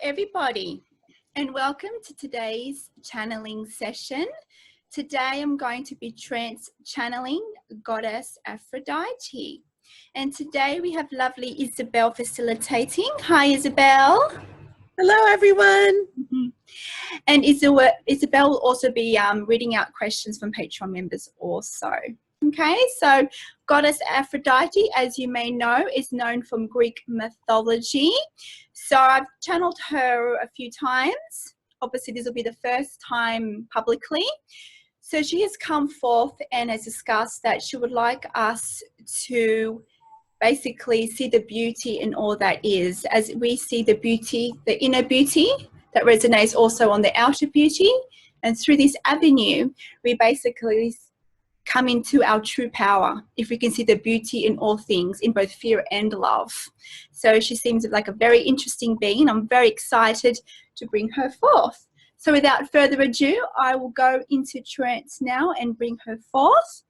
everybody, and welcome to today's channeling session. Today I'm going to be trance channeling Goddess Aphrodite. And today we have lovely Isabel facilitating. Hi, Isabel. Hello, everyone. And Isabel will also be reading out questions from Patreon members also. Okay, so Goddess Aphrodite, as you may know, is known from Greek mythology. So I've channeled her a few times. Obviously, this will be the first time publicly. So she has come forth and has discussed that she would like us to basically see the beauty in all that is, as we see the beauty, the inner beauty that resonates also on the outer beauty. And through this avenue, we basically come into our true power if we can see the beauty in all things, in both fear and love. So she seems like a very interesting being. I'm very excited to bring her forth. So without further ado, I will go into trance now and bring her forth.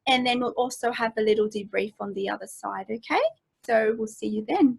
And then we'll also have a little debrief on the other side, okay? So we'll see you then.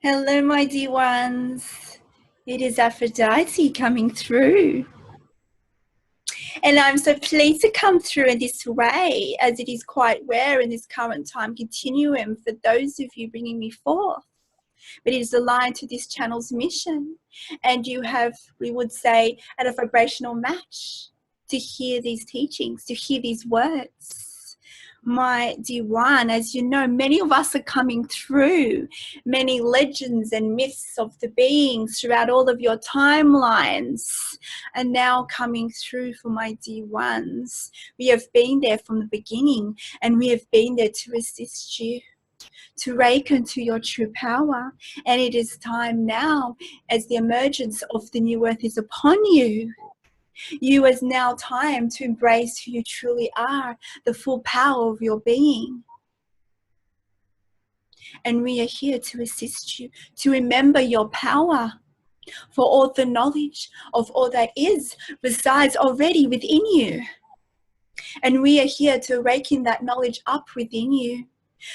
Hello, my dear ones. It is Aphrodite coming through. And I'm so pleased to come through in this way, as it is quite rare in this current time continuum for those of you bringing me forth. But it is aligned to this channel's mission. And you have, we would say, at a vibrational match to hear these teachings, to hear these words. My dear one, as you know, many of us are coming through many legends and myths of the beings throughout all of your timelines are now coming through for my dear ones. We have been there from the beginning, and we have been there to assist you to awaken to your true power. And it is time now, as the emergence of the new earth is upon you, is now time to embrace who you truly are, the full power of your being. And we are here to assist you to remember your power. For all the knowledge of all that is resides already within you. And we are here to awaken that knowledge up within you,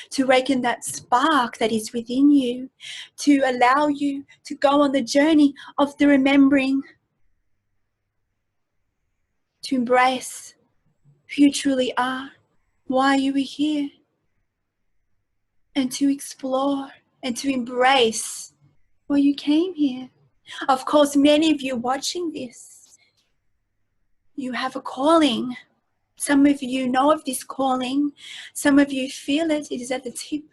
to awaken that spark that is within you, to allow you to go on the journey of the remembering, to embrace who you truly are, why you are here, and to explore and to embrace why you came here. Of course, many of you watching this, you have a calling. Some of you know of this calling. Some of you feel it. It is at the tip,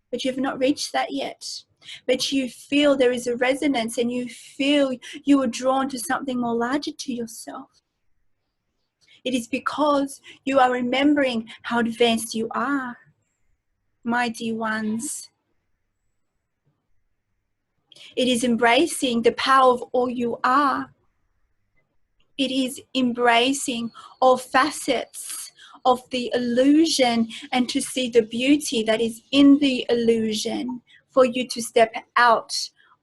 but you have not reached that yet. But you feel there is a resonance, and you feel you are drawn to something more larger to yourself. It is because you are remembering how advanced you are, my dear ones. It is embracing the power of all you are. It is embracing all facets of the illusion and to see the beauty that is in the illusion, for you to step out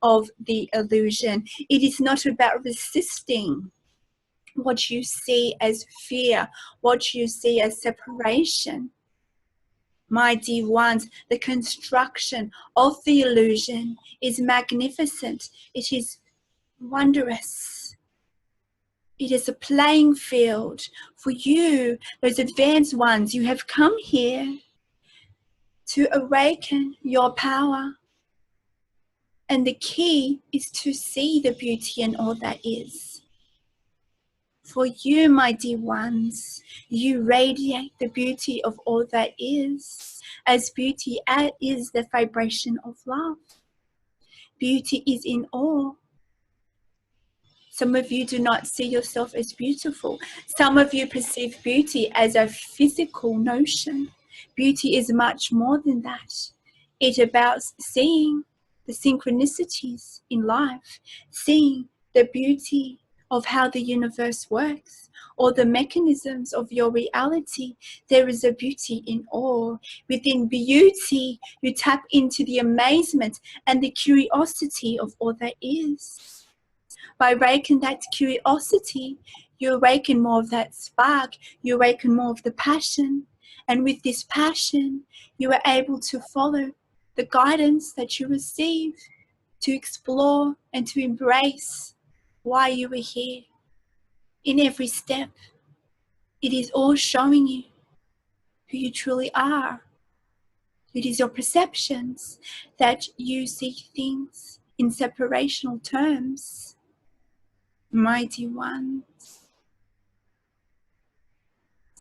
of the illusion. It is not about resisting what you see as fear, what you see as separation. My dear ones, the construction of the illusion is magnificent. It is wondrous. It is a playing field for you, those advanced ones. You have come here to awaken your power. And the key is to see the beauty in all that is. For you, my dear ones, you radiate the beauty of all that is, as beauty is the vibration of love. Beauty is in all. Some of you do not see yourself as beautiful. Some of you perceive beauty as a physical notion. Beauty is much more than that. It's about seeing the synchronicities in life, seeing the beauty of how the universe works, or the mechanisms of your reality. There is a beauty in all. Within beauty, you tap into the amazement and the curiosity of all that is. By awakening that curiosity, you awaken more of that spark, you awaken more of the passion. And with this passion, you are able to follow the guidance that you receive, to explore and to embrace why you are here. In every step, it is all showing you who you truly are. It is your perceptions that you see things in separational terms. Mighty ones.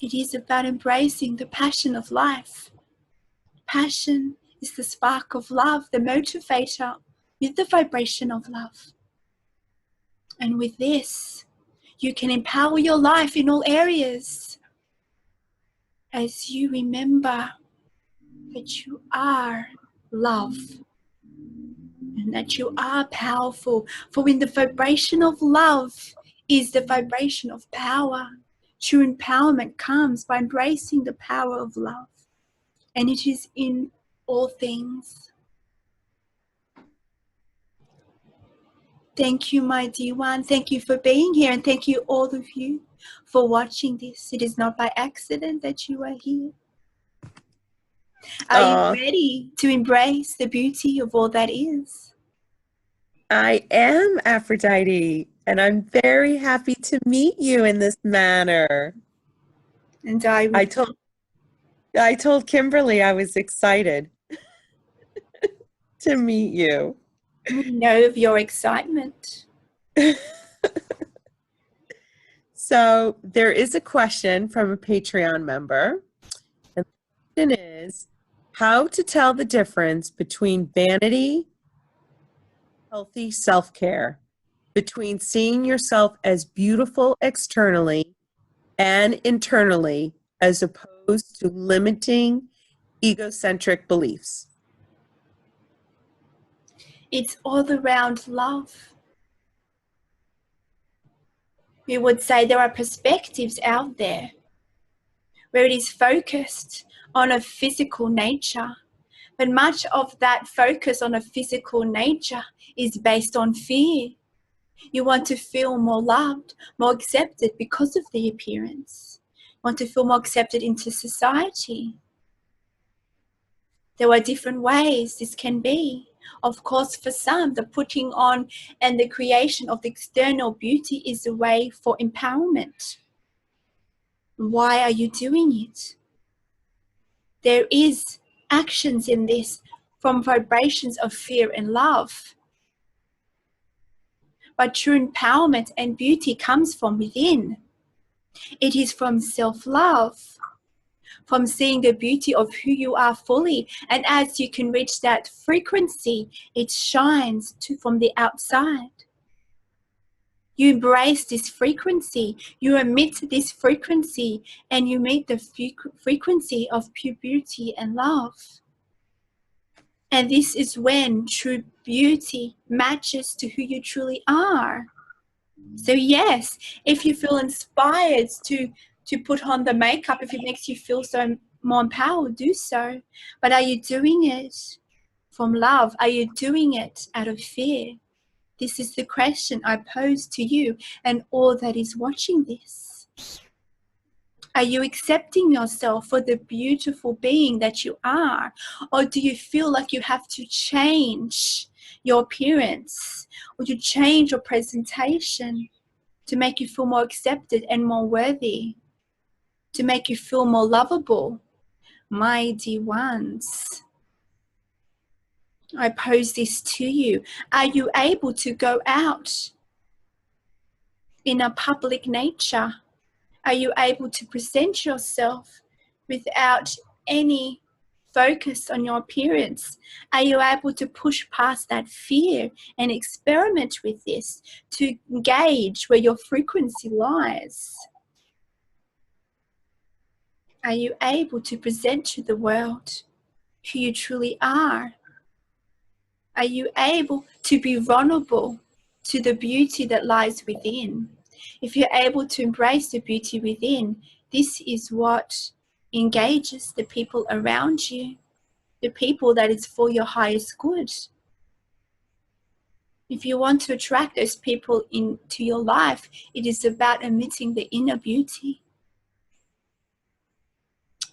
It is about embracing the passion of life. Passion is the spark of love, the motivator with the vibration of love. And with this, you can empower your life in all areas as you remember that you are love and that you are powerful. For when the vibration of love is the vibration of power, true empowerment comes by embracing the power of love. And it is in all things. Thank you, my dear one. Thank you for being here, and thank you all of you for watching this. It is not by accident that you are here. Are you ready to embrace the beauty of all that is? I am, Aphrodite, and I'm very happy to meet you in this manner. And I told Kimberley I was excited to meet you. We know of your excitement. So there is a question from a Patreon member. And the question is, how to tell the difference between vanity, healthy self-care, between seeing yourself as beautiful externally and internally, as opposed to limiting egocentric beliefs. It's all around love. We would say there are perspectives out there where it is focused on a physical nature, But much of that focus on a physical nature is based on fear. You want to feel more loved, more accepted because of the appearance. You want to feel more accepted into society. There are different ways this can be. Of course, for some, the putting on and the creation of the external beauty is a way for empowerment. Why are you doing it? There is actions in this from vibrations of fear and love. But true empowerment and beauty comes from within. It is from self-love, from seeing the beauty of who you are fully. And as you can reach that frequency, it shines from the outside. You embrace this frequency, you emit this frequency, and you meet the frequency of pure beauty and love. And this is when true beauty matches to who you truly are. So yes, if you feel inspired to put on the makeup, if it makes you feel so more empowered, do so. But are you doing it from love? Are you doing it out of fear? This is the question I pose to you and all that is watching this. Are you accepting yourself for the beautiful being that you are? Or do you feel like you have to change your appearance or to change your presentation to make you feel more accepted and more worthy, to make you feel more lovable? My dear ones, I pose this to you. Are you able to go out in a public nature? Are you able to present yourself without any focus on your appearance? Are you able to push past that fear and experiment with this to gauge where your frequency lies? Are you able to present to the world who you truly are? Are you able to be vulnerable to the beauty that lies within? If you're able to embrace the beauty within, this is what engages the people around you, the people that is for your highest good. If you want to attract those people into your life, it is about emitting the inner beauty.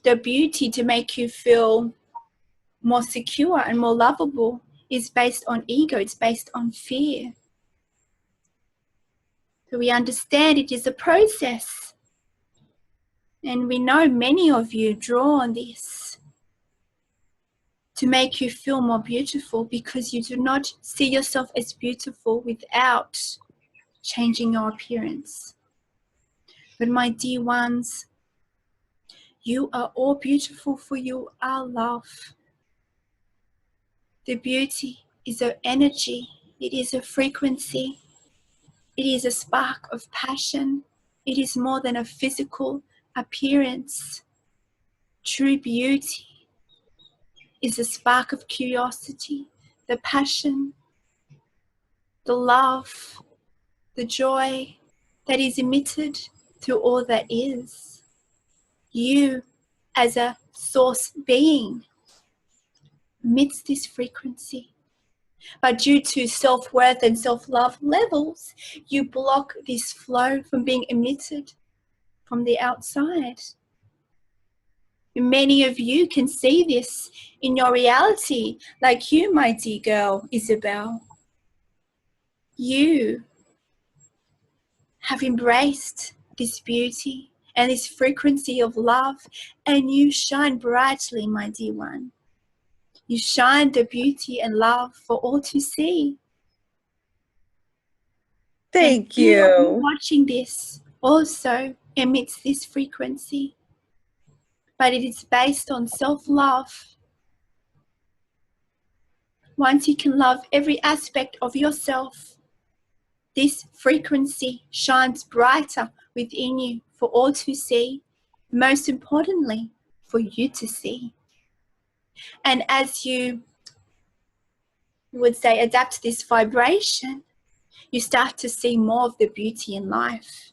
The beauty to make you feel more secure and more lovable is based on ego, it's based on fear. So we understand it is a process. And we know many of you draw on this to make you feel more beautiful because you do not see yourself as beautiful without changing your appearance. But my dear ones, you are all beautiful, for you are love. The beauty is an energy, it is a frequency, it is a spark of passion. It is more than a physical appearance. True beauty is a spark of curiosity, the passion, the love, the joy that is emitted through all that is. You, as a source being, emits this frequency. But due to self-worth and self-love levels, you block this flow from being emitted from the outside. Many of you can see this in your reality, like you, my dear girl, Isabel. You have embraced this beauty and this frequency of love, and you shine brightly, my dear one. You shine the beauty and love for all to see. Thank you. Watching this also emits this frequency, but it is based on self-love. Once you can love every aspect of yourself, this frequency shines brighter within you for all to see, most importantly, for you to see. And as you would say, adapt this vibration, you start to see more of the beauty in life.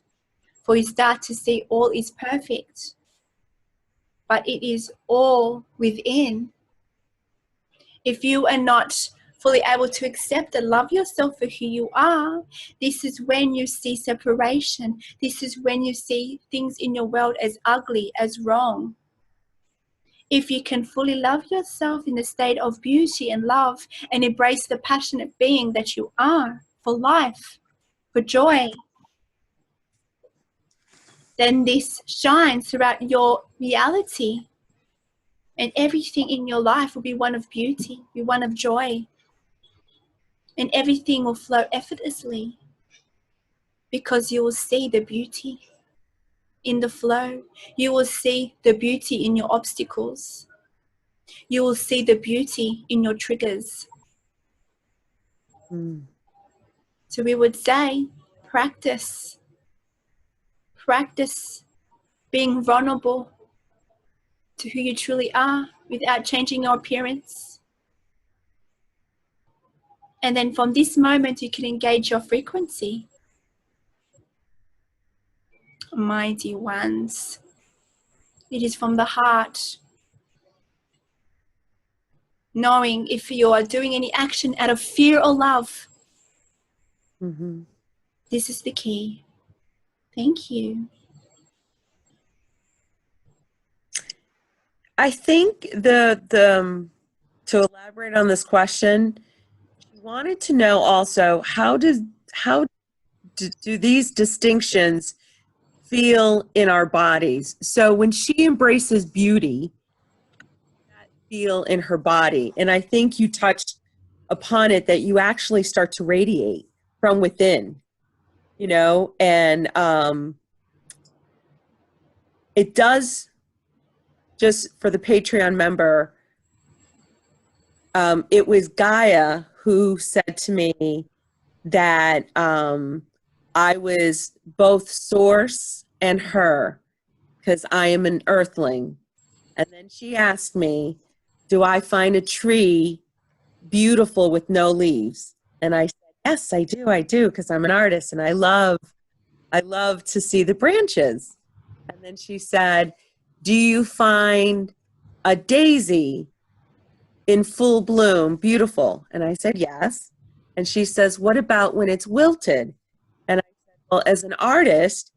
For you start to see all is perfect, but it is all within. If you are not fully able to accept and love yourself for who you are, this is when you see separation. This is when you see things in your world as ugly, as wrong. If you can fully love yourself in the state of beauty and love and embrace the passionate being that you are for life, for joy, then this shines throughout your reality. And everything in your life will be one of beauty, be one of joy. And everything will flow effortlessly because you will see the beauty in the flow. You will see the beauty in your obstacles. You will see the beauty in your triggers. So we would say, practice being vulnerable to who you truly are without changing your appearance. And then from this moment, you can engage your frequency. Mighty ones, it is from the heart. Knowing if you are doing any action out of fear or love. This is the key. Thank you. I think to elaborate on this question, she wanted to know also how do these distinctions feel in our bodies? So when she embraces beauty, that feel in her body, and I think you touched upon it, that you actually start to radiate from within, you know, and it does. Just for the Patreon member, it was Gaia who said to me that I was both source and her, because I am an earthling. And then she asked me, do I find a tree beautiful with no leaves? And I said, yes, I do, because I'm an artist and I love to see the branches. And then she said, do you find a daisy in full bloom beautiful? And I said, yes. And she says, what about when it's wilted? And I said, well, as an artist,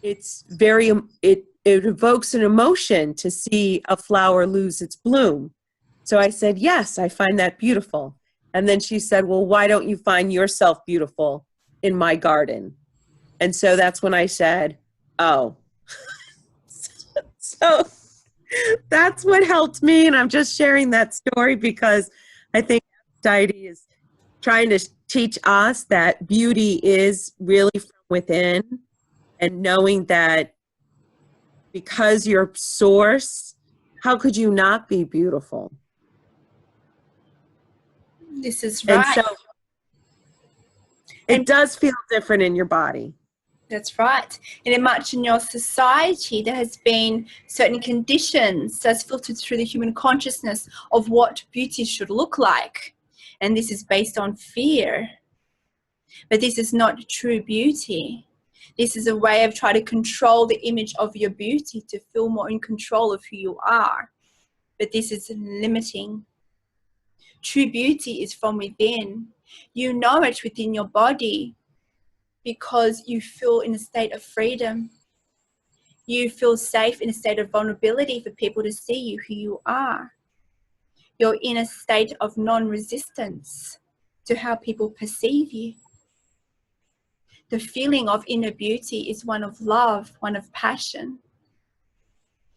it's very, it evokes an emotion to see a flower lose its bloom. So I said, yes, I find that beautiful. And then she said, well, why don't you find yourself beautiful in my garden? And so that's when I said, oh. So that's what helped me, and I'm just sharing that story because I think Aphrodite is trying to teach us that beauty is really from within, and knowing that because you're source, how could you not be beautiful? This is right. And so it does feel different in your body. That's right. And in much in your society, there has been certain conditions that's filtered through the human consciousness of what beauty should look like. And this is based on fear. But this is not true beauty. This is a way of trying to control the image of your beauty to feel more in control of who you are. But this is limiting. True beauty is from within. You know it within your body. Because you feel in a state of freedom. You feel safe in a state of vulnerability for people to see you who you are. You're in a state of non-resistance to how people perceive you. The feeling of inner beauty is one of love, one of passion.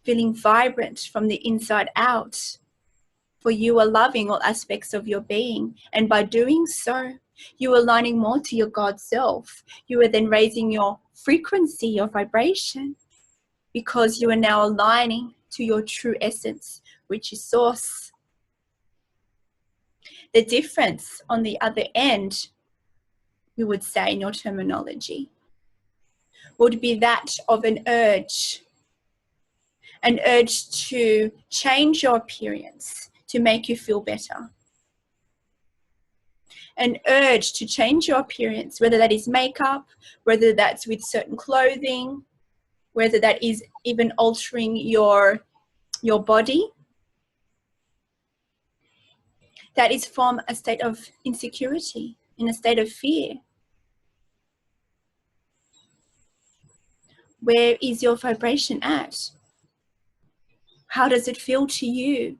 Feeling vibrant from the inside out. For you are loving all aspects of your being. And by doing so, you are aligning more to your God self. You are then raising your frequency, your vibration, because you are now aligning to your true essence, which is source. The difference on the other end, we would say in your terminology, would be that of an urge to change your appearance to make you feel better. An urge to change your appearance, whether that is makeup, whether that's with certain clothing, whether that is even altering your body. that is from a state of insecurity, in a state of fear. Where is your vibration at? How does it feel to you?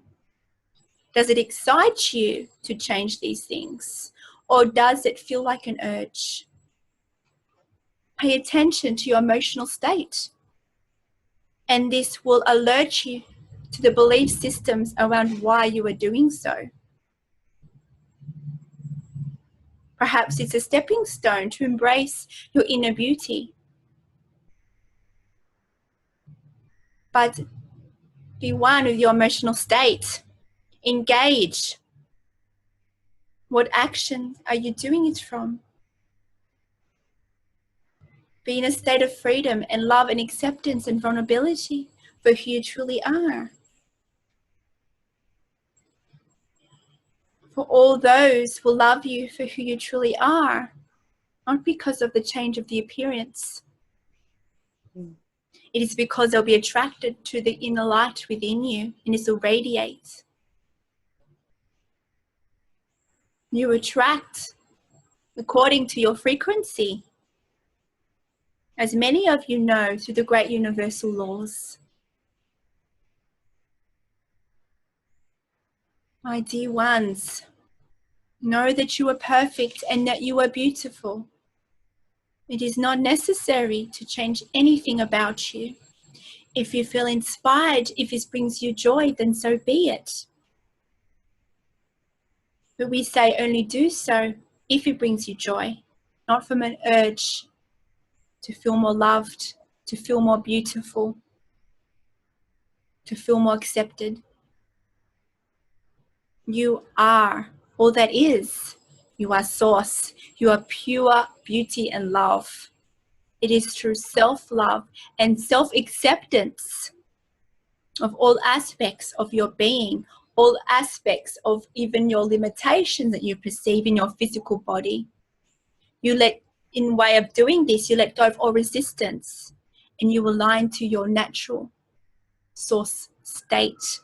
Does it excite you to change these things? Or does it feel like an urge? Pay attention to your emotional state. And this will alert you to the belief systems around why you are doing so. Perhaps it's a stepping stone to embrace your inner beauty. But be one with your emotional state. Engage. What action are you doing it from? Be in a state of freedom and love and acceptance and vulnerability for who you truly are. For all those who love you for who you truly are, not because of the change of the appearance. It is because they'll be attracted to the inner light within you, and this will radiate. You attract according to your frequency, as many of you know through the great universal laws. My dear ones, know that you are perfect and that you are beautiful. It is not necessary to change anything about you. If you feel inspired, if this brings you joy, then so be it. But we say only do so if it brings you joy, not from an urge to feel more loved, to feel more beautiful, to feel more accepted. You are all that is. You are source. You are pure beauty and love. It is through self-love and self-acceptance of all aspects of your being, all aspects of even your limitations that you perceive in your physical body. In way of doing this, you let go of all resistance and you align to your natural source state.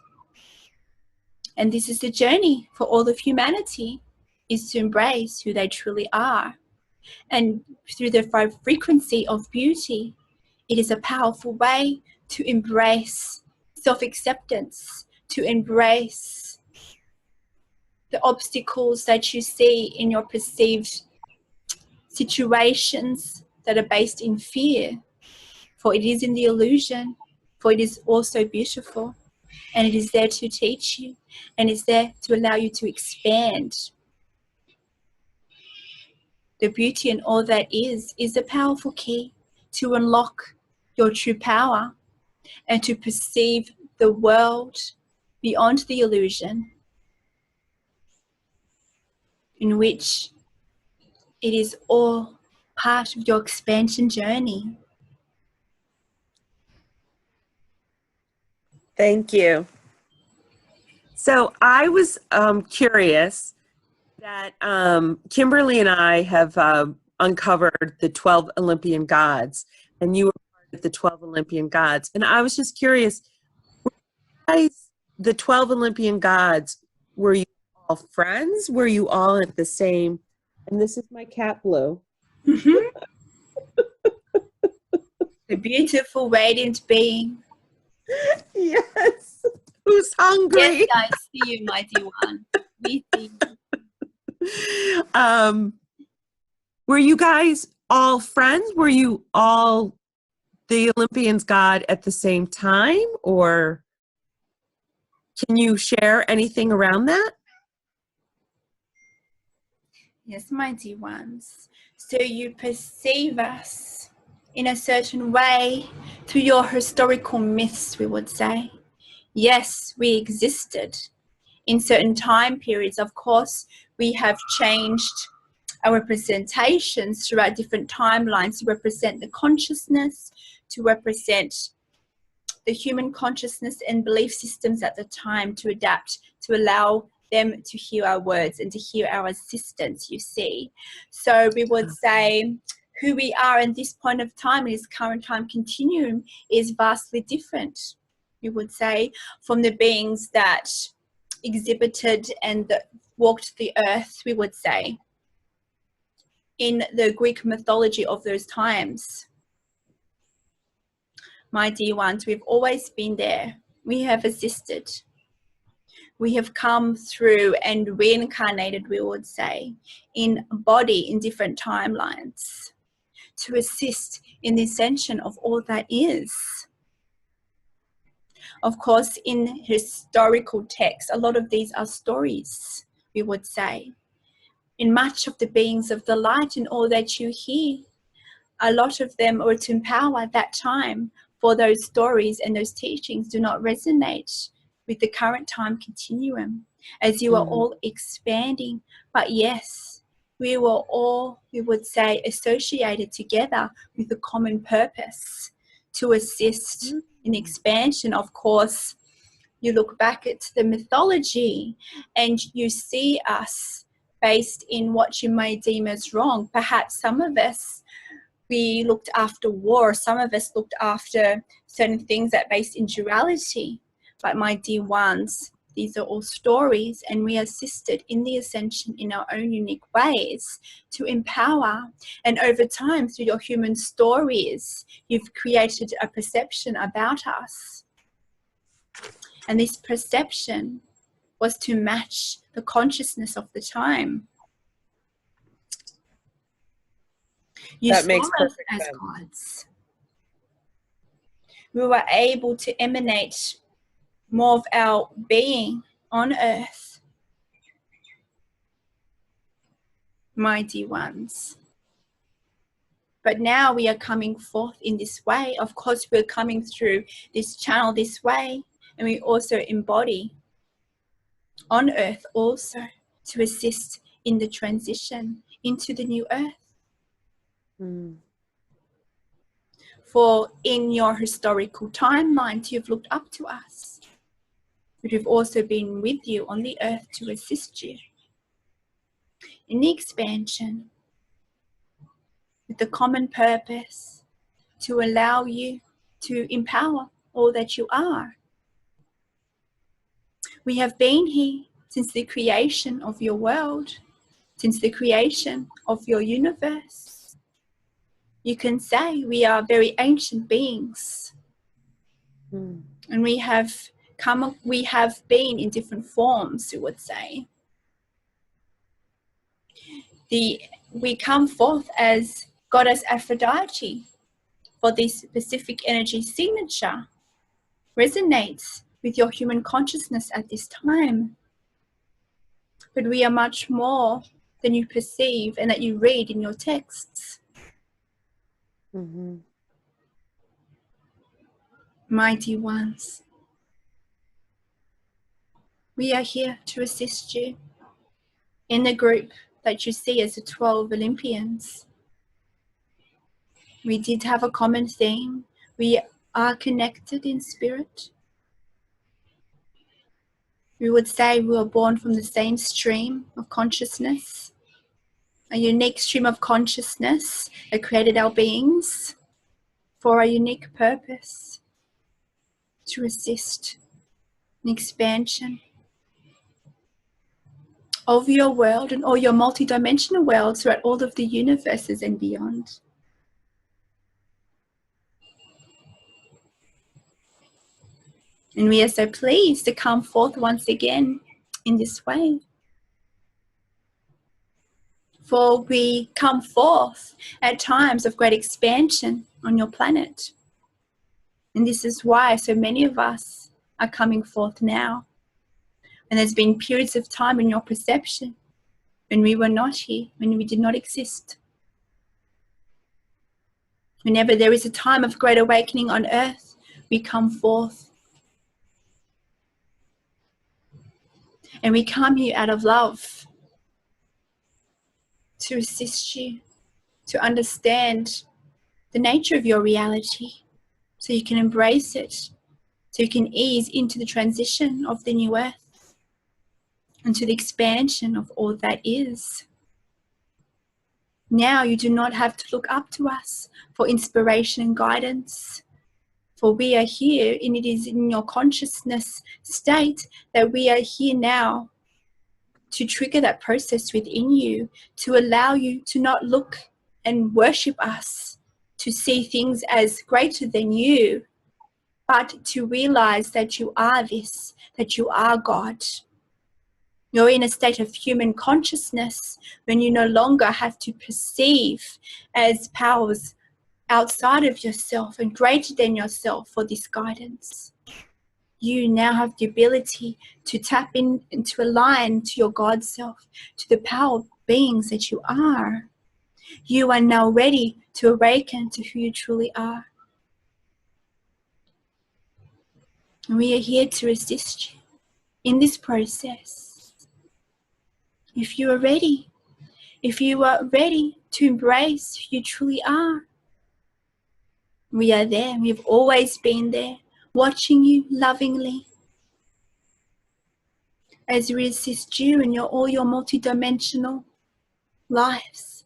And this is the journey for all of humanity, is to embrace who they truly are. And through the frequency of beauty, it is a powerful way to embrace self-acceptance, to embrace the obstacles that you see in your perceived situations that are based in fear. For it is in the illusion, for it is also beautiful. And it is there to teach you, and it's there to allow you to expand. The beauty and all that is a powerful key to unlock your true power and to perceive the world beyond the illusion, in which it is all part of your expansion journey. Thank you. So I was curious that Kimberly and I have uncovered the 12 Olympian Gods, and you were part of the 12 Olympian Gods. And I was just curious, the 12 Olympian Gods, were you all friends? Were you all at the same? And this is my cat, Blue. Mm-hmm. The beautiful, radiant being. Yes. Who's hungry? Yes, I see you, my dear one. We see you. Were you guys all friends? Were you all the Olympians God at the same time? Or can you share anything around that? Yes, my dear ones. So you perceive us in a certain way through your historical myths, we would say. Yes, we existed in certain time periods. Of course, we have changed our representations throughout different timelines to represent the consciousness, to represent the human consciousness and belief systems at the time, to adapt, to allow them to hear our words and to hear our assistance, you see. So we would say who we are in this point of time, in this current time continuum, is vastly different. We would say from the beings that exhibited and walked the earth, we would say, in the Greek mythology of those times. My dear ones, we've always been there. We have assisted. We have come through and reincarnated, we would say, in body in different timelines to assist in the ascension of all that is. Of course, in historical texts, a lot of these are stories, we would say. In much of the beings of the light and all that you hear, a lot of them were to empower at that time, for those stories and those teachings do not resonate with the current time continuum as you are all expanding. But yes, we were all, we would say, associated together with a common purpose to assist in expansion. Of course, you look back at the mythology and you see us based in what you may deem as wrong. Perhaps some of us, we looked after war. Some of us looked after certain things that based in duality. But my dear ones, these are all stories, and we assisted in the ascension in our own unique ways to empower. And over time, through your human stories, you've created a perception about us. And this perception was to match the consciousness of the time. That makes saw us perfect as sense. gods. We were able to emanate more of our being on earth, my dear ones. But now we are coming forth in this way. Of course, we're coming through this channel this way, and we also embody on earth also to assist in the transition into the new earth. For in your historical timelines, you've looked up to us, but we've also been with you on the earth to assist you in the expansion with the common purpose to allow you to empower all that you are. We have been here since the creation of your world, since the creation of your universe. You can say we are very ancient beings. And we have been in different forms, you would say. We come forth as Goddess Aphrodite, for this specific energy signature resonates with your human consciousness at this time. But we are much more than you perceive and that you read in your texts. Mighty ones, we are here to assist you in the group that you see as the 12 Olympians. We did have a common theme. We are connected in spirit. We would say we were born from the same stream of consciousness, a unique stream of consciousness that created our beings for a unique purpose, to assist in expansion of your world and all your multidimensional worlds throughout all of the universes and beyond. And we are so pleased to come forth once again in this way. For we come forth at times of great expansion on your planet. And this is why so many of us are coming forth now. And there's been periods of time in your perception when we were not here, when we did not exist. Whenever there is a time of great awakening on earth, we come forth. And we come here out of love to assist you to understand the nature of your reality so you can embrace it, so you can ease into the transition of the new earth and to the expansion of all that is. Now you do not have to look up to us for inspiration and guidance, for we are here, and it is in your consciousness state that we are here now to trigger that process within you, to allow you to not look and worship us, to see things as greater than you, but to realize that you are this, that you are God. You're in a state of human consciousness when you no longer have to perceive as powers outside of yourself and greater than yourself for this guidance. You now have the ability to tap in and to align to your God self, to the power of beings that you are. You are now ready to awaken to who you truly are. And we are here to assist you in this process. If you are ready to embrace who you truly are, we are there. We've always been there, watching you lovingly as we assist you in all your multidimensional lives,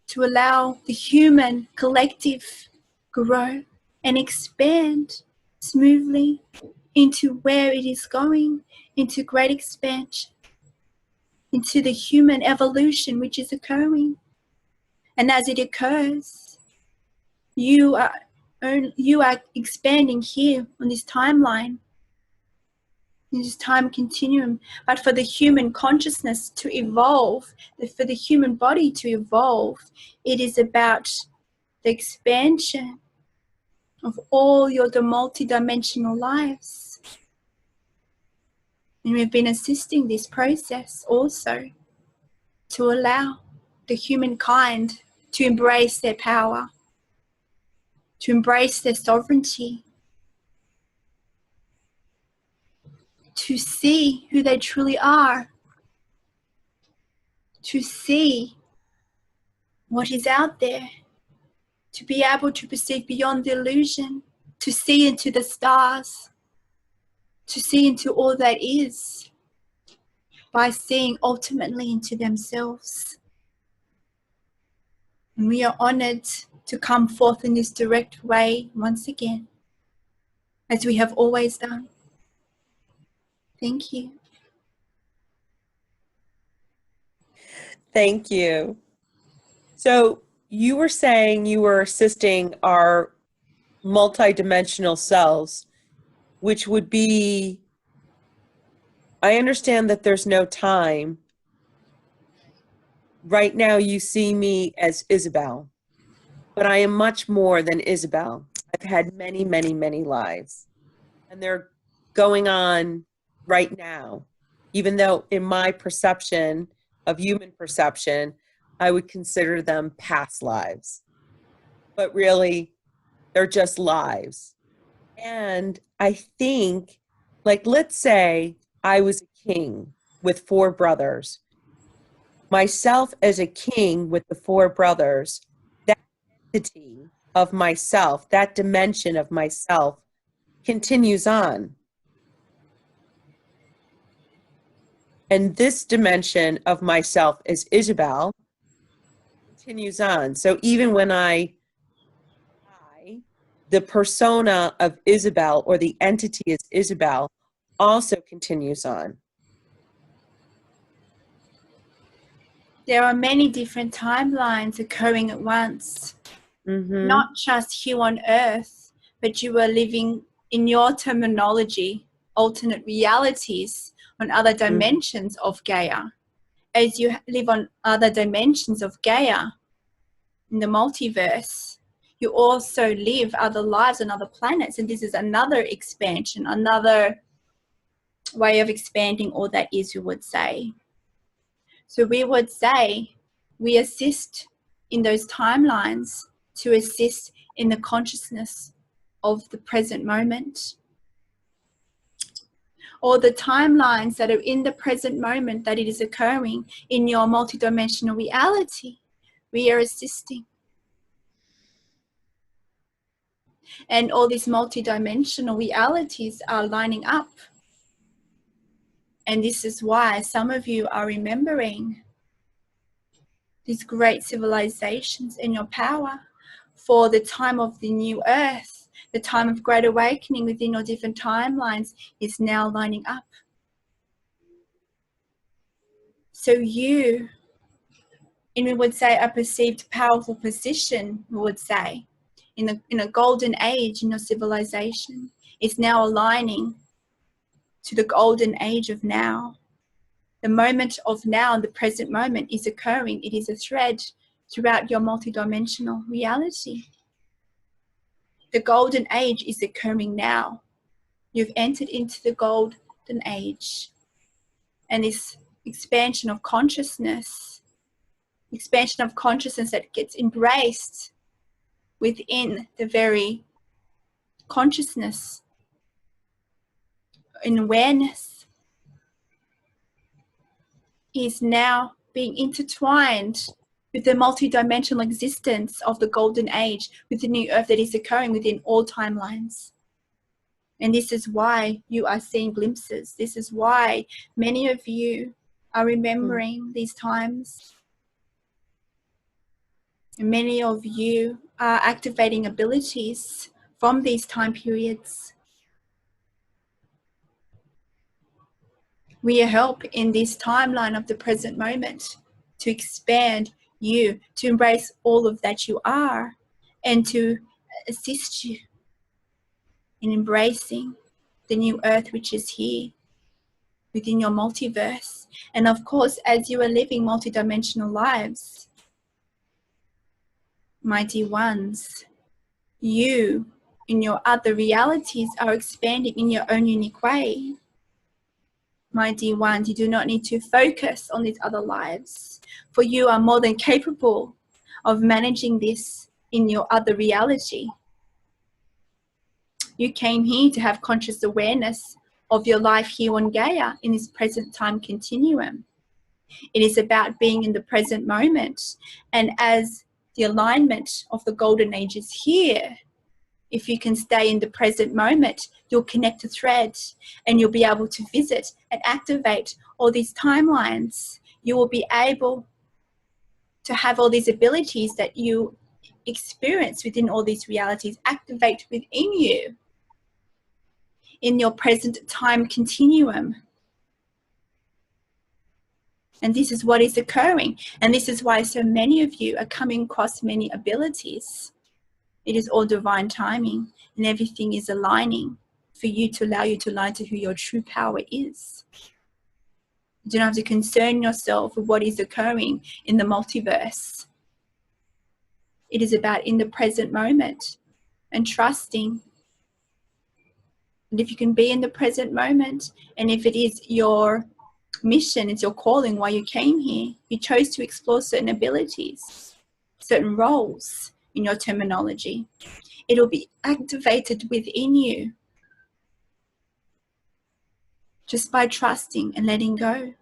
to allow the human collective grow and expand smoothly into where it is going, into great expansion, into the human evolution which is occurring. And as it occurs, you are expanding here on this timeline, in this time continuum. But for the human consciousness to evolve, for the human body to evolve, it is about the expansion of all the multidimensional lives. And we've been assisting this process also to allow the humankind to embrace their power, to embrace their sovereignty, to see who they truly are, to see what is out there, to be able to perceive beyond the illusion, to see into the stars, to see into all that is, by seeing ultimately into themselves. And we are honored to come forth in this direct way once again, as we have always done. Thank you. Thank you. So you were saying you were assisting our multidimensional selves, which would be, I understand that there's no time. Right now you see me as Isabel, but I am much more than Isabel. I've had many, many, many lives, and they're going on right now, even though in my perception of human perception, I would consider them past lives. But really, they're just lives. And I think, like, let's say I was a king with 4 brothers. Myself as a king with the 4 brothers, that entity of myself, that dimension of myself continues on. And this dimension of myself as Isabel continues on. So even when I die, the persona of Isabel, or the entity as Isabel, also continues on. There are many different timelines occurring at once. Not just here on Earth, but you are living, in your terminology, alternate realities on other dimensions of Gaia. As you live on other dimensions of Gaia in the multiverse, you also live other lives on other planets. And this is another expansion, another way of expanding all that is, you would say. So we would say we assist in those timelines to assist in the consciousness of the present moment. Or the timelines that are in the present moment that it is occurring in your multidimensional reality, we are assisting. And all these multidimensional realities are lining up. And this is why some of you are remembering these great civilizations in your power for the time of the new earth. The time of great awakening within your different timelines is now lining up. So you, in we would say a perceived powerful position, we would say, in a golden age in your civilization, is now aligning to the golden age of now. The moment of now, the present moment is occurring. It is a thread throughout your multidimensional reality. The golden age is occurring now. You've entered into the golden age. And this expansion of consciousness that gets embraced within the very consciousness and awareness is now being intertwined with the multidimensional existence of the golden age, with the new earth that is occurring within all timelines. And this is why you are seeing glimpses. This is why many of you are remembering these times. And many of you are activating abilities from these time periods. We help in this timeline of the present moment to expand you, to embrace all of that you are, and to assist you in embracing the new earth which is here within your multiverse. And of course, as you are living multidimensional lives, my dear ones, you in your other realities are expanding in your own unique way. My dear ones, you do not need to focus on these other lives, for you are more than capable of managing this in your other reality. You came here to have conscious awareness of your life here on Gaia in this present time continuum. It is about being in the present moment. And as the alignment of the golden age is here, if you can stay in the present moment, you'll connect a thread and you'll be able to visit and activate all these timelines. You will be able to have all these abilities that you experience within all these realities activate within you in your present time continuum. And this is what is occurring. And this is why so many of you are coming across many abilities. It is all divine timing, and everything is aligning for you to allow you to align to who your true power is. You don't have to concern yourself with what is occurring in the multiverse. It is about in the present moment and trusting. And if you can be in the present moment, and if it is your mission, it's your calling, why you came here, you chose to explore certain abilities, certain roles in your terminology, it'll be activated within you just by trusting and letting go.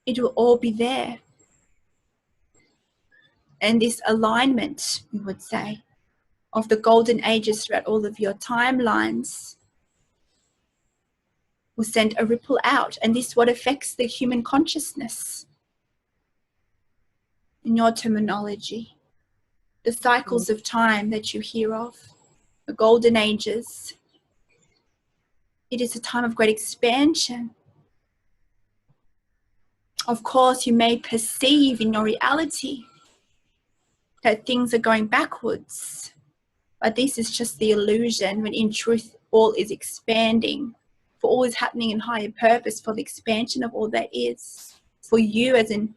It will all be there. And this alignment, we would say, of the golden ages throughout all of your timelines will send a ripple out. And this is what affects the human consciousness in your terminology. The cycles of time that you hear of, the golden ages. It is a time of great expansion. Of course, you may perceive in your reality that things are going backwards, but this is just the illusion, when in truth all is expanding, for all is happening in higher purpose, for the expansion of all that is, for you as in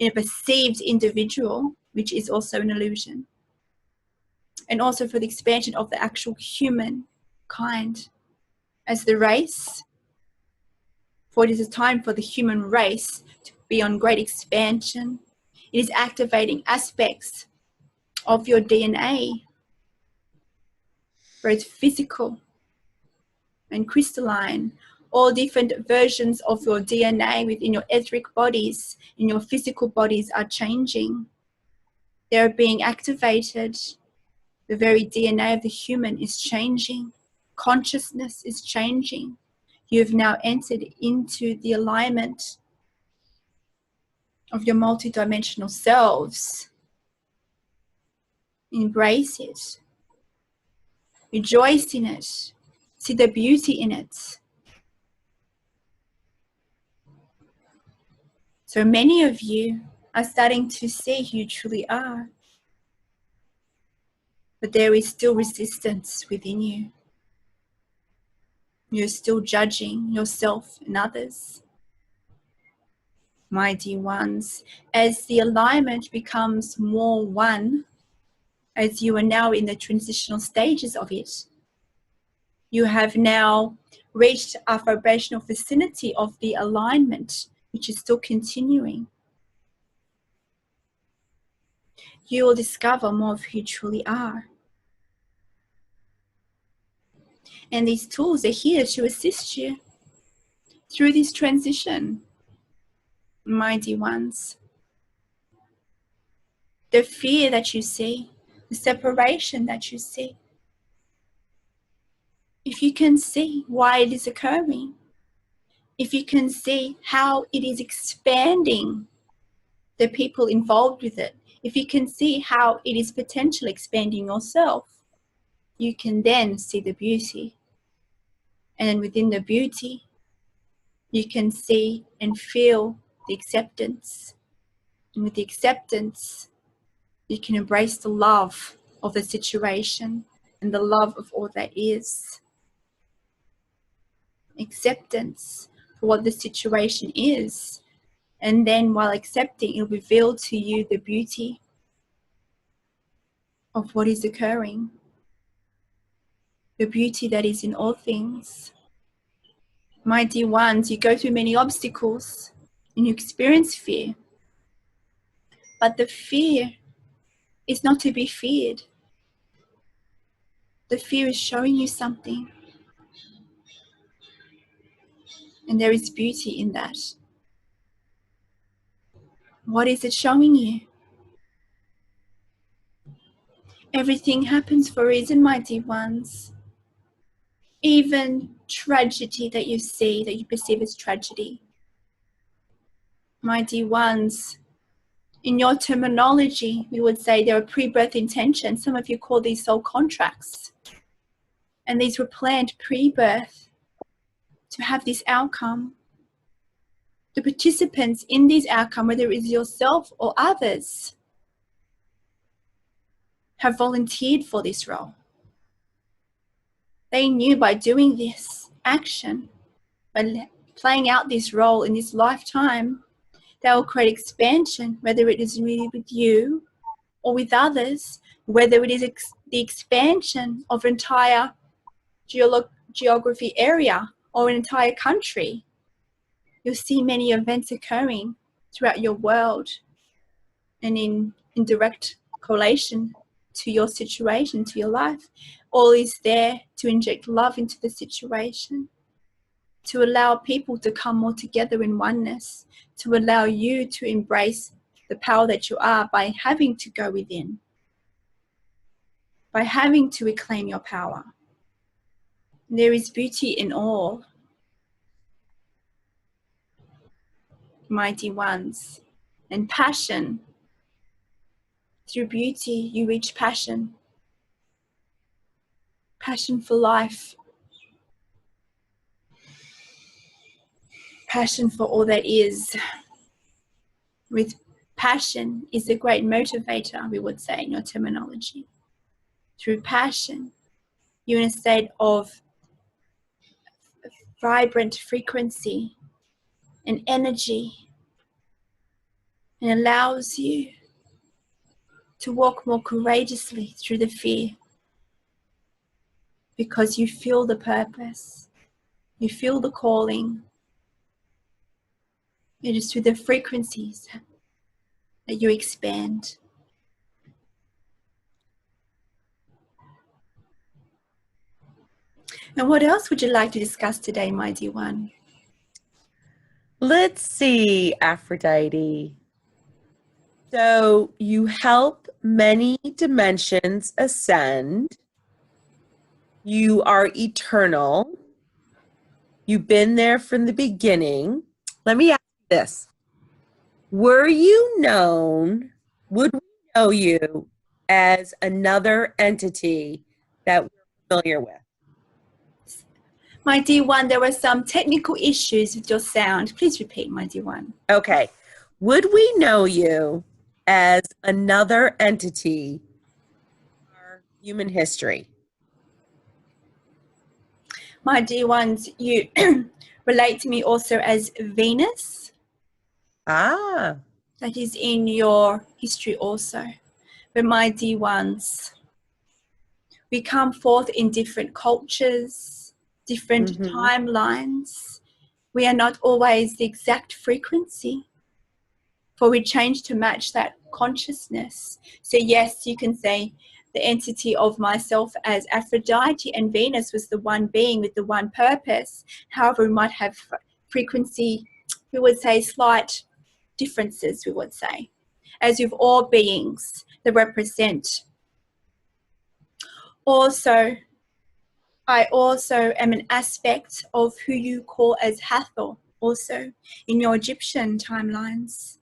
a perceived individual, which is also an illusion, and also for the expansion of the actual human kind as the race. For it is a time for the human race to be on great expansion. It is activating aspects of your DNA, both physical and crystalline, all different versions of your DNA within your etheric bodies, in your physical bodies are changing. They're being activated. The very DNA of the human is changing. Consciousness is changing. You've now entered into the alignment of your multidimensional selves. Embrace it. Rejoice in it. See the beauty in it. So many of you are starting to see who you truly are. But there is still resistance within you. You're still judging yourself and others. My dear ones, as the alignment becomes more one, as you are now in the transitional stages of it, you have now reached a vibrational vicinity of the alignment, which is still continuing. You will discover more of who you truly are. And these tools are here to assist you through this transition, my dear ones. The fear that you see, the separation that you see, if you can see why it is occurring, if you can see how it is expanding the people involved with it, if you can see how it is potentially expanding yourself, you can then see the beauty. And within the beauty, you can see and feel the acceptance. And with the acceptance, you can embrace the love of the situation and the love of all that is. Acceptance for what the situation is. And then while accepting, it'll reveal to you the beauty of what is occurring. The beauty that is in all things. My dear ones, you go through many obstacles and you experience fear. But the fear is not to be feared. The fear is showing you something. And there is beauty in that. What is it showing you? Everything happens for a reason, my dear ones. Even tragedy that you see, that you perceive as tragedy. My dear ones, in your terminology, we would say there are pre-birth intentions. Some of you call these soul contracts. And these were planned pre-birth to have this outcome. The participants in this outcome, whether it is yourself or others, have volunteered for this role. They knew by doing this action, by playing out this role in this lifetime, they will create expansion, whether it is really with you or with others, whether it is the expansion of an entire geography area or an entire country. You'll see many events occurring throughout your world and in direct correlation to your situation, to your life. All is there to inject love into the situation, to allow people to come more together in oneness, to allow you to embrace the power that you are by having to go within, by having to reclaim your power. There is beauty in all, mighty ones, and passion. Through beauty, you reach passion. Passion for life. Passion for all that is. With passion is a great motivator, we would say in your terminology. Through passion, you're in a state of vibrant frequency and energy, and allows you to walk more courageously through the fear, because you feel the purpose, you feel the calling. It is through the frequencies that you expand. And what else would you like to discuss today, my dear one? Let's see, Aphrodite. So you help many dimensions ascend. You are eternal. You've been there from the beginning. Let me ask you this. Would we know you as another entity that we're familiar with? My dear one, there were some technical issues with your sound. Please repeat, my dear one. Okay. would we know you as another entity in our human history? My dear ones, you relate to me also as Venus. Ah. That is in your history also. But my dear ones, we come forth in different cultures, different timelines. We are not always the exact frequency, for we change to match that consciousness. So yes, you can say the entity of myself as Aphrodite, and Venus was the one being with the one purpose. However, we might have frequency, we would say slight differences, we would say, as with all beings that represent. Also, I also am an aspect of who you call as Hathor, also in your Egyptian timelines.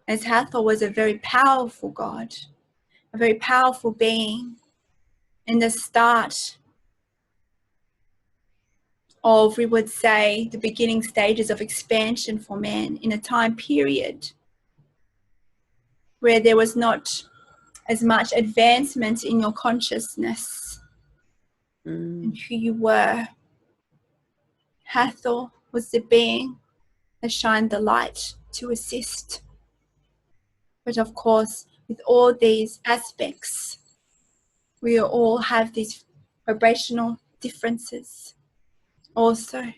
As Hathor was a very powerful god, a very powerful being in the start of, we would say, the beginning stages of expansion for man in a time period where there was not as much advancement in your consciousness and who you were. Hathor was the being that shined the light to assist. But of course, with all these aspects, we all have these vibrational differences also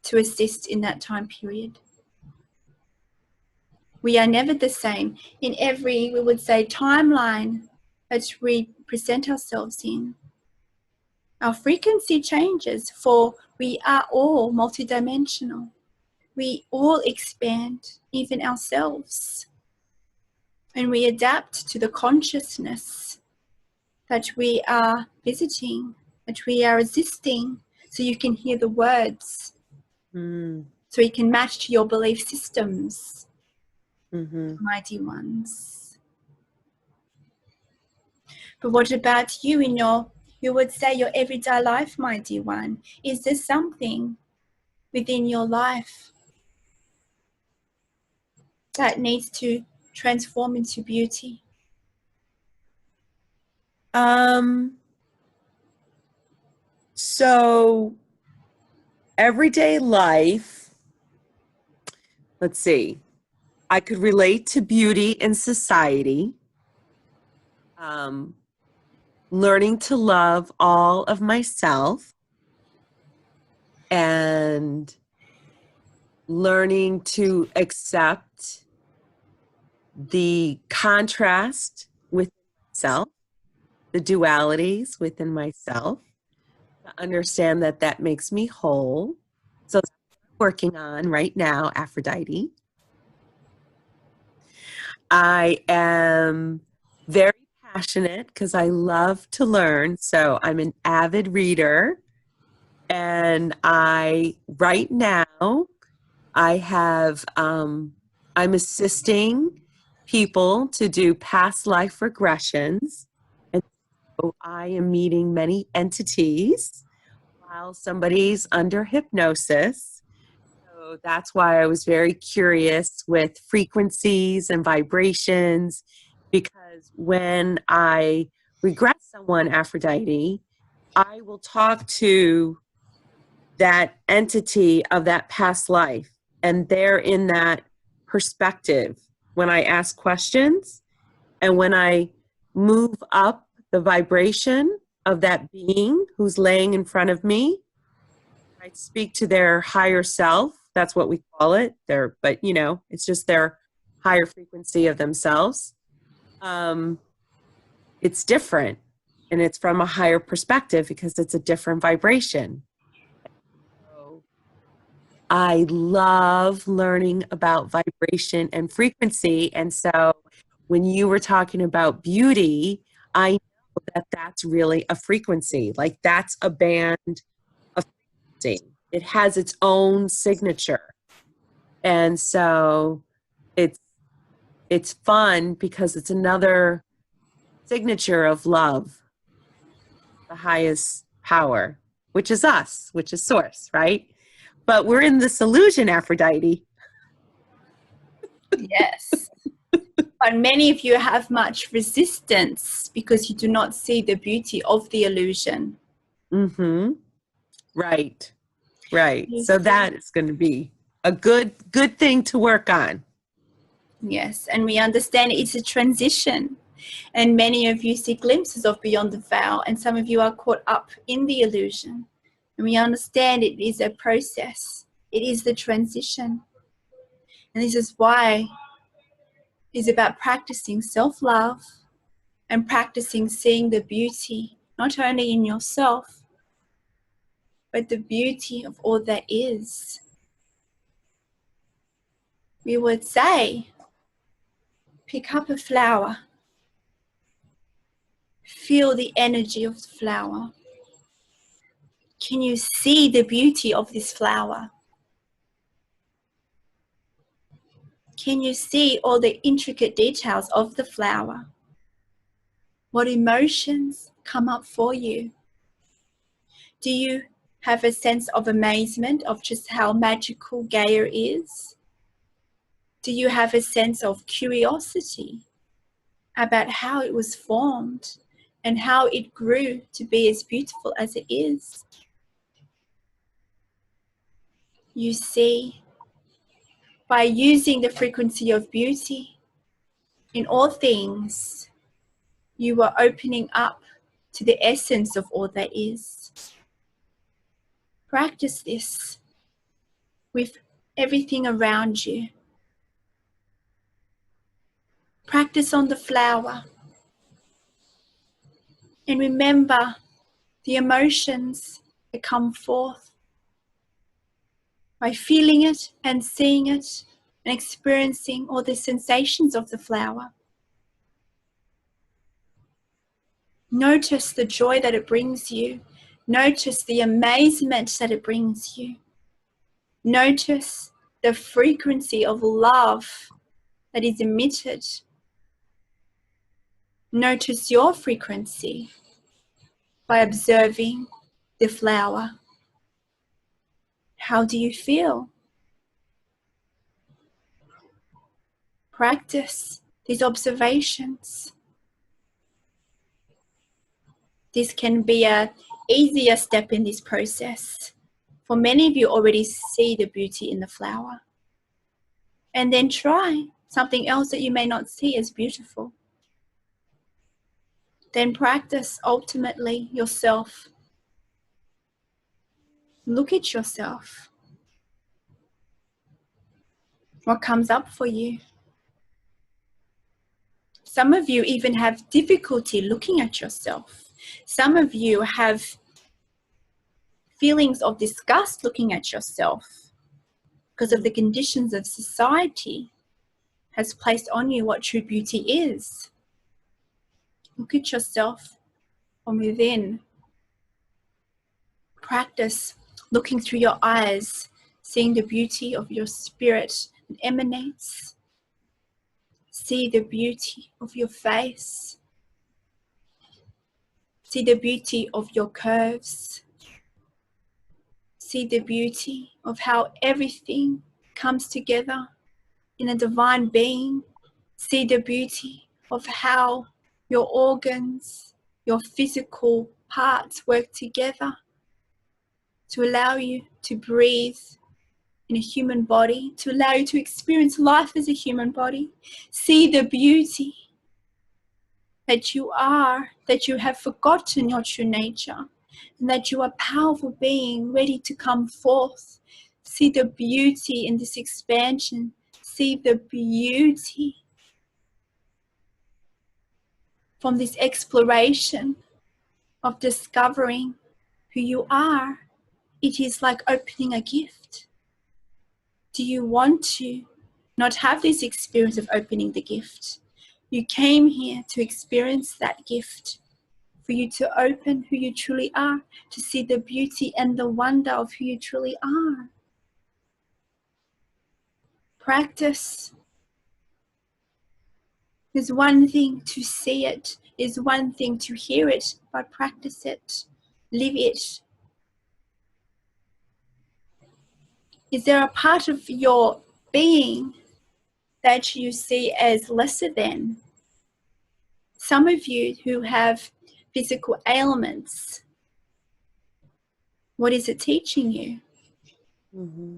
to assist in that time period. We are never the same in every, we would say, timeline that we present ourselves in. Our frequency changes, for we are all multidimensional. We all expand, even ourselves. And we adapt to the consciousness that we are visiting, that we are assisting, so you can hear the words, so you can match to your belief systems, mighty ones. But what about you in your, you would say, your everyday life, my dear one? Is there something within your life that needs to transform into beauty? So everyday life, let's see, I could relate to beauty in society, learning to love all of myself, and learning to accept the contrast within myself, the dualities within myself, to understand that that makes me whole. So that's what I'm working on right now, Aphrodite. I am very passionate because I love to learn. So I'm an avid reader. And right now, I have, I'm assisting people to do past life regressions. And so I am meeting many entities while somebody's under hypnosis. So that's why I was very curious with frequencies and vibrations, because when I regress someone, Aphrodite, I will talk to that entity of that past life, and they're in that perspective when I ask questions, and when I move up the vibration of that being who's laying in front of me, I speak to their higher self. That's what we call it. But it's just their higher frequency of themselves. It's different, and it's from a higher perspective because it's a different vibration. I love learning about vibration and frequency. And so when you were talking about beauty, I know that that's really a frequency. Like, that's a band of frequency. It has its own signature. And so it's fun because it's another signature of love, the highest power, which is us, which is source, right? But we're in this illusion, Aphrodite. Yes. But many of you have much resistance because you do not see the beauty of the illusion. Mm-hmm. Right. Right. You So see. that is going to be a good thing to work on. Yes, and we understand it's a transition. And many of you see glimpses of beyond the veil, and some of you are caught up in the illusion. And we understand it is a process. It is the transition. And this is why it's about practicing self-love and practicing seeing the beauty, not only in yourself, but the beauty of all that is. We would say, pick up a flower. Feel the energy of the flower. Can you see the beauty of this flower? Can you see all the intricate details of the flower? What emotions come up for you? Do you have a sense of amazement of just how magical Gaia is? Do you have a sense of curiosity about how it was formed and how it grew to be as beautiful as it is? You see, by using the frequency of beauty in all things, you are opening up to the essence of all that is. Practice this with everything around you. Practice on the flower. And remember the emotions that come forth by feeling it and seeing it and experiencing all the sensations of the flower. Notice the joy that it brings you. Notice the amazement that it brings you. Notice the frequency of love that is emitted. Notice your frequency by observing the flower. How do you feel? Practice these observations. This can be an easier step in this process. For many of you already see the beauty in the flower. And then try something else that you may not see as beautiful. Then practice ultimately yourself. Look at yourself. What comes up for you? Some of you even have difficulty looking at yourself. Some of you have feelings of disgust looking at yourself because of the conditions of society has placed on you what true beauty is. Look at yourself from within. Practice looking through your eyes, seeing the beauty of your spirit that emanates. See the beauty of your face. See the beauty of your curves. See the beauty of how everything comes together in a divine being. See the beauty of how your organs, your physical parts work together to allow you to breathe in a human body, to allow you to experience life as a human body. See the beauty that you are, that you have forgotten your true nature, and that you are a powerful being ready to come forth. See the beauty in this expansion. See the beauty from this exploration of discovering who you are. It is like opening a gift. Do you want to not have this experience of opening the gift? You came here to experience that gift, for you to open who you truly are, to see the beauty and the wonder of who you truly are. Practice. There's one thing to see it, is one thing to hear it, but practice it, live it. Is there a part of your being that you see as lesser than? Some of you who have physical ailments, what is it teaching you? Mm-hmm.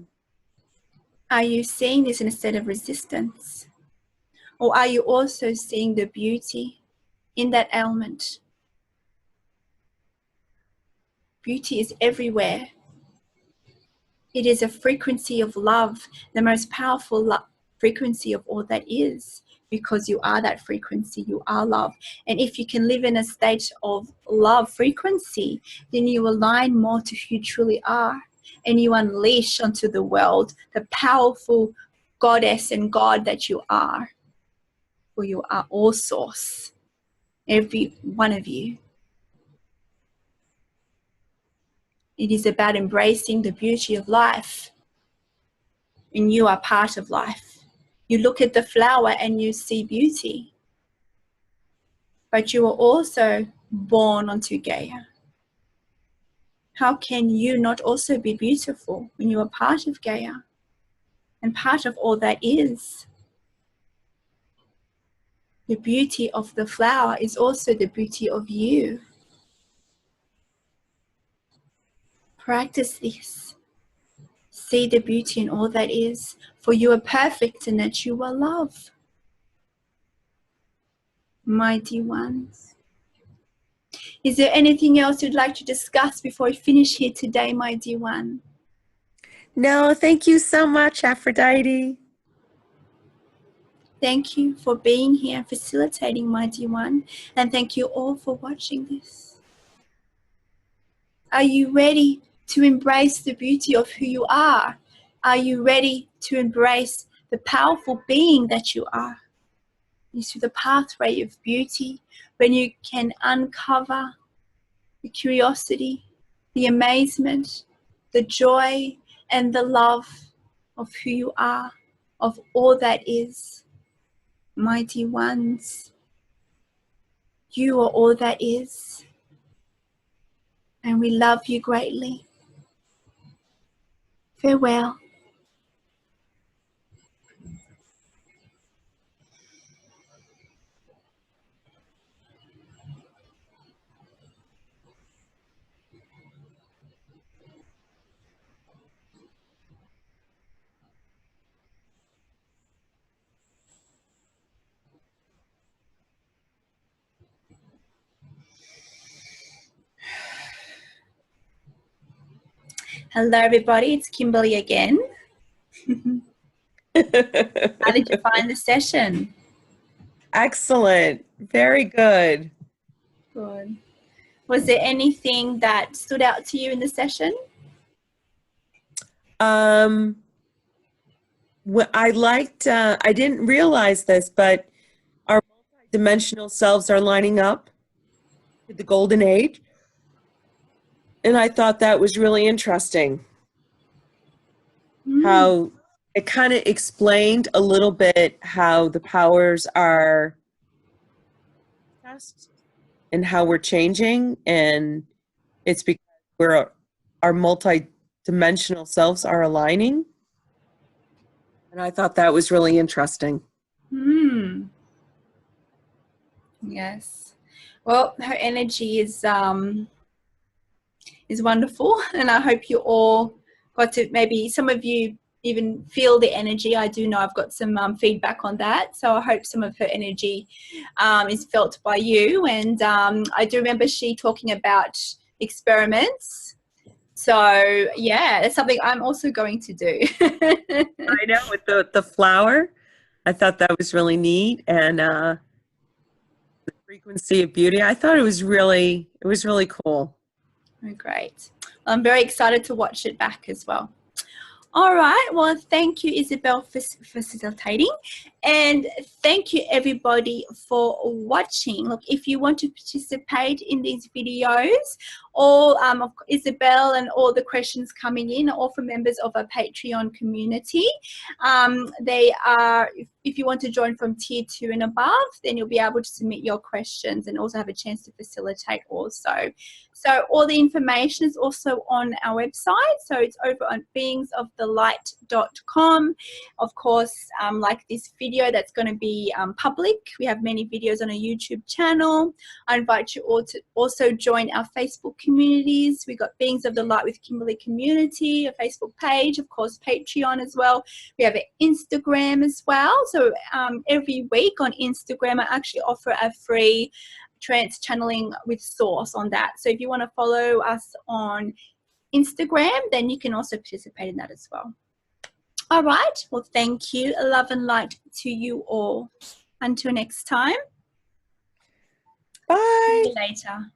Are you seeing this instead of resistance? Or are you also seeing the beauty in that ailment? Beauty is everywhere. It is a frequency of love, the most powerful frequency of all that is, because you are that frequency, you are love. And if you can live in a state of love frequency, then you align more to who you truly are, and you unleash onto the world the powerful goddess and God that you are. For you are all source, every one of you. It is about embracing the beauty of life, and you are part of life. You look at the flower and you see beauty, but you are also born onto Gaia. How can you not also be beautiful when you are part of Gaia and part of all that is? The beauty of the flower is also the beauty of you. Practice this. See the beauty in all that is, for you are perfect and that you are love. Mighty ones. Is there anything else you'd like to discuss before we finish here today, my dear one? No, thank you so much, Aphrodite. Thank you for being here and facilitating, my dear one. And thank you all for watching this. Are you ready to embrace the beauty of who you are? Are you ready to embrace the powerful being that you are? It's through the pathway of beauty when you can uncover the curiosity, the amazement, the joy, and the love of who you are, of all that is. Mighty ones, you are all that is, and we love you greatly. Farewell. Hello, everybody. It's Kimberley again. How did you find the session? Excellent. Very good. Good. Was there anything that stood out to you in the session? What I liked, I didn't realize this, but our multidimensional selves are lining up with the golden age. And I thought that was really interesting. How it kind of explained a little bit how the powers are and how we're changing, and it's because our multi-dimensional selves are aligning, and I thought that was really interesting. Yes. Well, her energy is wonderful, and I hope you all got to, maybe some of you even feel the energy. I do know I've got some feedback on that, so I hope some of her energy is felt by you. And I do remember she talking about experiments, so yeah, it's something I'm also going to do. I know, with the flower, I thought that was really neat, and the frequency of beauty, I thought it was really cool. Oh, great. I'm very excited to watch it back as well. All right. Well, thank you, Isabel, for facilitating. And thank you everybody for watching. Look, if you want to participate in these videos, all Isabel and all the questions coming in are all from members of our Patreon community. They are, if you want to join from tier 2 and above, then you'll be able to submit your questions and also have a chance to facilitate also. So all the information is also on our website. So it's over on beingsofthelight.com. Of course, like this video that's going to be public. We have many videos on our YouTube channel. I invite you all to also join our Facebook communities. We got Beings of the Light with Kimberley community, a Facebook page, of course, Patreon as well. We have an Instagram as well. So every week on Instagram, I actually offer a free trance channeling with source on that. So if you want to follow us on Instagram, then you can also participate in that as well. All right. Well, thank you. Love and light to you all. Until next time. Bye. See you later.